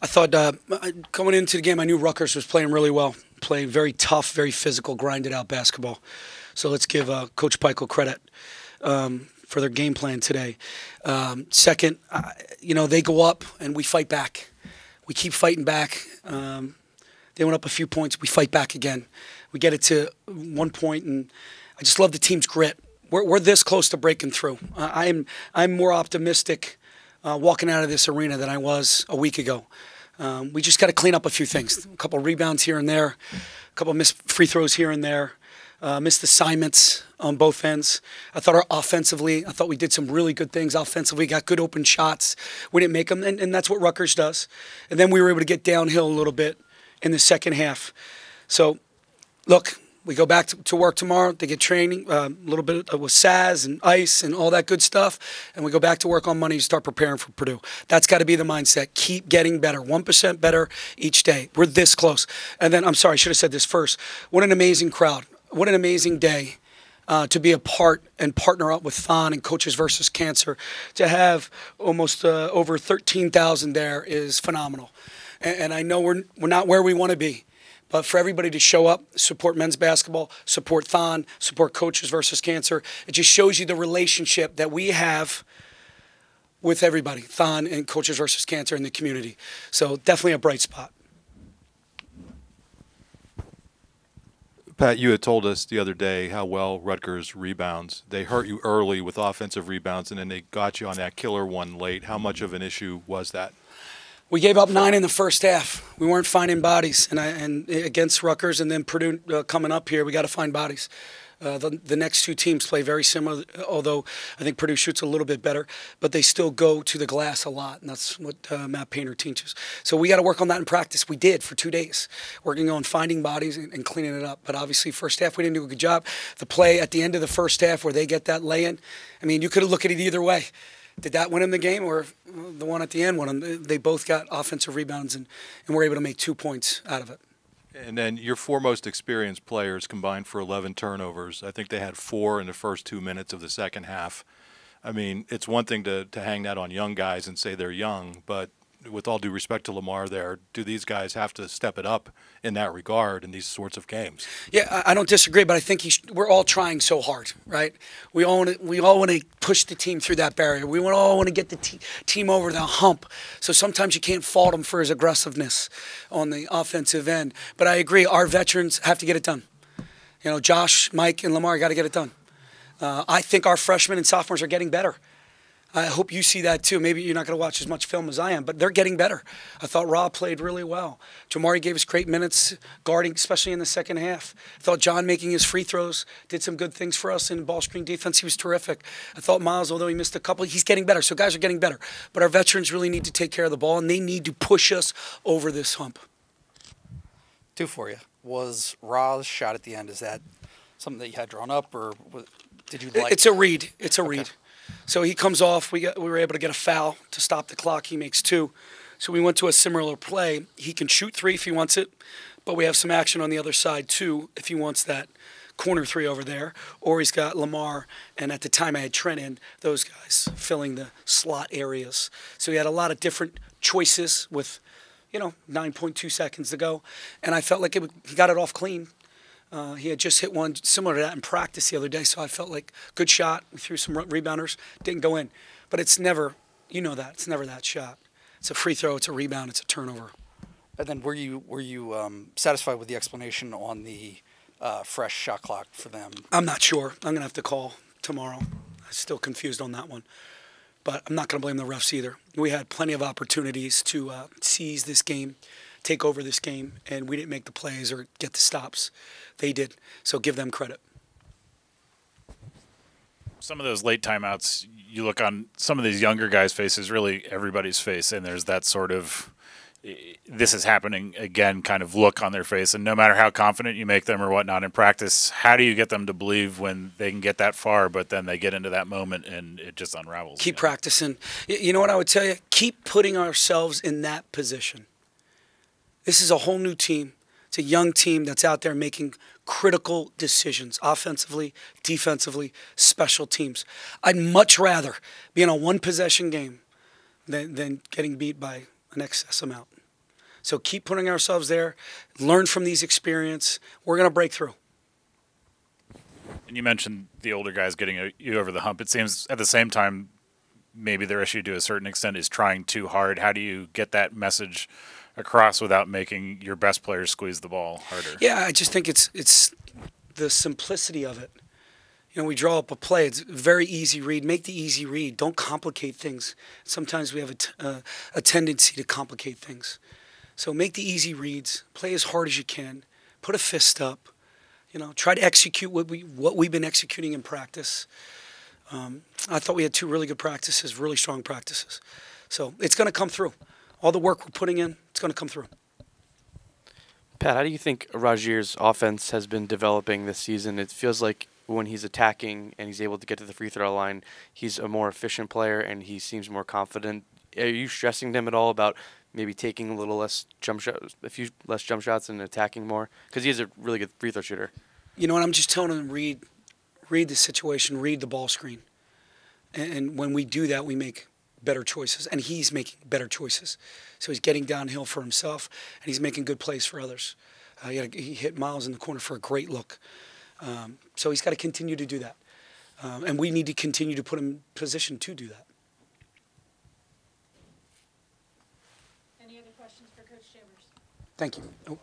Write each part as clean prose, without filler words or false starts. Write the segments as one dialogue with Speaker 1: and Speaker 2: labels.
Speaker 1: I thought coming into the game, I knew Rutgers was playing really well, playing very tough, very physical, grinded out basketball. So let's give Coach Peichel credit for their game plan today. Second, they go up and we fight back. We keep fighting back. They went up a few points. We fight back again. We get it to 1 point, and I just love the team's grit. We're this close to breaking through. I'm more optimistic walking out of this arena than I was a week ago. We just got to clean up a few things. A couple rebounds here and there, a couple missed free throws here and there, missed assignments on both ends. I thought offensively, I thought we did some really good things offensively, got good open shots. We didn't make them, and that's what Rutgers does. And then we were able to get downhill a little bit in the second half. So, look, we go back to work tomorrow. They get training, a little bit with SAS and ice and all that good stuff. And we go back to work on Monday and start preparing for Purdue. That's got to be the mindset. Keep getting better, 1% better each day. We're this close. And then, I'm sorry, I should have said this first. What an amazing crowd. What an amazing day to be a part and partner up with Thon and Coaches versus Cancer. To have almost over 13,000 there is phenomenal. And I know we're not where we want to be. But for everybody to show up, support men's basketball, support Thon, support Coaches versus Cancer, it just shows you the relationship that we have with everybody, Thon and Coaches versus Cancer in the community. So definitely a bright spot.
Speaker 2: Pat, you had told us the other day how well Rutgers rebounds. They hurt you early with offensive rebounds, and then they got you on that killer one late. How much of an issue was that?
Speaker 1: We gave up 9 in the first half. We weren't finding bodies, and against Rutgers and then Purdue coming up here, we got to find bodies. The next two teams play very similar, although I think Purdue shoots a little bit better, but they still go to the glass a lot, and that's what Matt Painter teaches. So we got to work on that in practice. We did for 2 days, working on finding bodies and cleaning it up. But obviously, first half, we didn't do a good job. The play at the end of the first half where they get that lay-in, I mean, you could have looked at it either way. Did that win him the game, or the one at the end won him? They both got offensive rebounds and were able to make 2 points out of it.
Speaker 2: And then your 4 most experienced players combined for 11 turnovers. I think they had 4 in the first 2 minutes of the second half. I mean, it's one thing to hang that on young guys and say they're young, but with all due respect to Lamar there, do these guys have to step it up in that regard in these sorts of games?
Speaker 1: Yeah, I don't disagree, but I think we're all trying so hard, right? We all want to push the team through that barrier. We all want to get the team over the hump. So sometimes you can't fault him for his aggressiveness on the offensive end. But I agree, our veterans have to get it done. You know, Josh, Mike, and Lamar got to get it done. I think our freshmen and sophomores are getting better. I hope you see that too. Maybe you're not going to watch as much film as I am, but they're getting better. I thought Rob played really well. Jamari gave us great minutes guarding, especially in the second half. I thought John making his free throws did some good things for us in ball screen defense. He was terrific. I thought Miles, although he missed a couple, he's getting better. So guys are getting better. But our veterans really need to take care of the ball, and they need to push us over this hump.
Speaker 3: 2 for you. Was Roz's shot at the end, is that something that you had drawn up, or did you like?
Speaker 1: It's a read. It's a
Speaker 3: Okay.
Speaker 1: read. So he comes off. We were able to get a foul to stop the clock. He makes 2. So we went to a similar play. He can shoot 3 if he wants it, but we have some action on the other side too if he wants that corner 3 over there. Or he's got Lamar, and at the time I had Trent in, those guys filling the slot areas. So he had a lot of different choices with, 9.2 seconds to go. And I felt like he got it off clean. He had just hit one similar to that in practice the other day, so I felt like good shot. We threw some rebounders, didn't go in. But it's never, it's never that shot. It's a free throw, it's a rebound, it's a turnover.
Speaker 3: And then were you satisfied with the explanation on the fresh shot clock for them?
Speaker 1: I'm not sure. I'm going to have to call tomorrow. I'm still confused on that one. But I'm not going to blame the refs either. We had plenty of opportunities to seize this game, take over this game, and we didn't make the plays or get the stops. They did, so give them credit.
Speaker 4: Some of those late timeouts, you look on some of these younger guys' faces, really everybody's face, and there's that sort of, this is happening again kind of look on their face. And no matter how confident you make them or whatnot in practice, how do you get them to believe when they can get that far, but then they get into that moment and it just unravels?
Speaker 1: Keep practicing. You know what I would tell you? Keep putting ourselves in that position. This is a whole new team. It's a young team that's out there making critical decisions, offensively, defensively, special teams. I'd much rather be in a one-possession game than getting beat by an excess amount. So keep putting ourselves there, learn from these experiences. We're going to break through.
Speaker 4: And you mentioned the older guys getting you over the hump. It seems at the same time, maybe their issue to a certain extent is trying too hard. How do you get that message across without making your best players squeeze the ball harder?
Speaker 1: Yeah, I just think it's the simplicity of it. You know, we draw up a play. It's a very easy read. Make the easy read. Don't complicate things. Sometimes we have a tendency to complicate things. So make the easy reads. Play as hard as you can. Put a fist up. You know, try to execute what we've been executing in practice. I thought we had 2 really good practices, really strong practices. So it's going to come through. All the work we're putting in, it's going to come through.
Speaker 5: Pat, how do you think Rozens' offense has been developing this season? It feels like when he's attacking and he's able to get to the free throw line, he's a more efficient player and he seems more confident. Are you stressing him at all about maybe taking a little less jump shots, a few less jump shots and attacking more? Because he is a really good free throw shooter.
Speaker 1: You know what? I'm just telling him, read the situation, read the ball screen. And when we do that, we make better choices. And he's making better choices. So he's getting downhill for himself, and he's making good plays for others. He hit Miles in the corner for a great look. So he's got to continue to do that. And we need to continue to put him in position to do that.
Speaker 6: Any other questions for Coach Chambers?
Speaker 1: Thank you. Oh.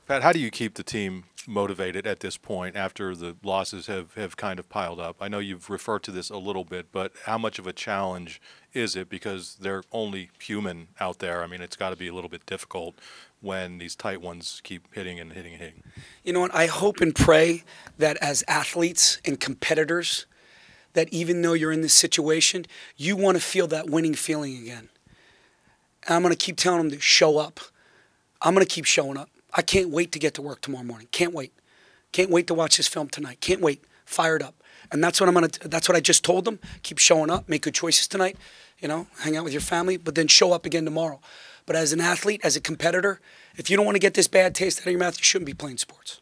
Speaker 2: Pat, how do you keep the team motivated at this point after the losses have kind of piled up? I know you've referred to this a little bit, but how much of a challenge is it? Because they're only human out there. I mean, it's got to be a little bit difficult when these tight ones keep hitting and hitting and hitting.
Speaker 1: You know what? I hope and pray that as athletes and competitors, that even though you're in this situation, you want to feel that winning feeling again. And I'm going to keep telling them to show up. I'm going to keep showing up. I can't wait to get to work tomorrow morning. Can't wait. Can't wait to watch this film tonight. Can't wait. Fired up. And that's what I just told them. Keep showing up. Make good choices tonight. You know, hang out with your family, but then show up again tomorrow. But as an athlete, as a competitor, if you don't want to get this bad taste out of your mouth, you shouldn't be playing sports.